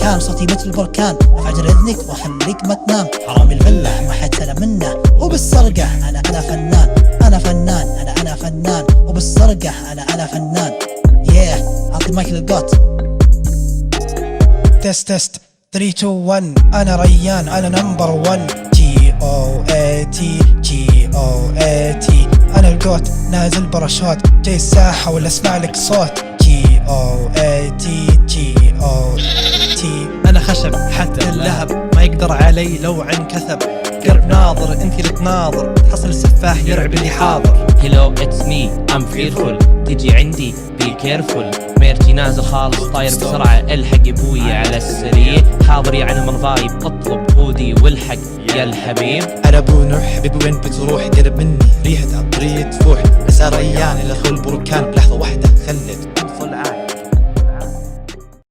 بركان، صوتي مثل البركان، افجر اذنك واخليك ما تنام. حرامي الفله ما حد سلم منه، وبالسرقه انا فنان، انا فنان، انا فنان، وبالسرقه انا فنان. اعطي المايك للجوت. تست 3 2 1. انا ريان، انا نمبر 1. GOAT GOAT. انا الجوت نازل برشوت، جاي الساحة ولا اسمع لك صوت. GOAT GOAT. انا خشب حتى اللهب ما يقدر علي لو عن كثب. قرب ناظر انت اللي تناظر، تحصل السفاح يرعب اللي حاضر. Hello it's me I'm fearful، تجي عندي be careful. ميرتي نازل خالص طاير بسرعة، الحق ابوي على السريع. حاضر يا عم الغايب، اطلب هودي والحق يا الحبيب. انا ابو نوح حبيبي وين بتروح؟ قرب مني ريحة عطرية تفوح. بس ريان الى خل بركان بلحظة واحدة خلي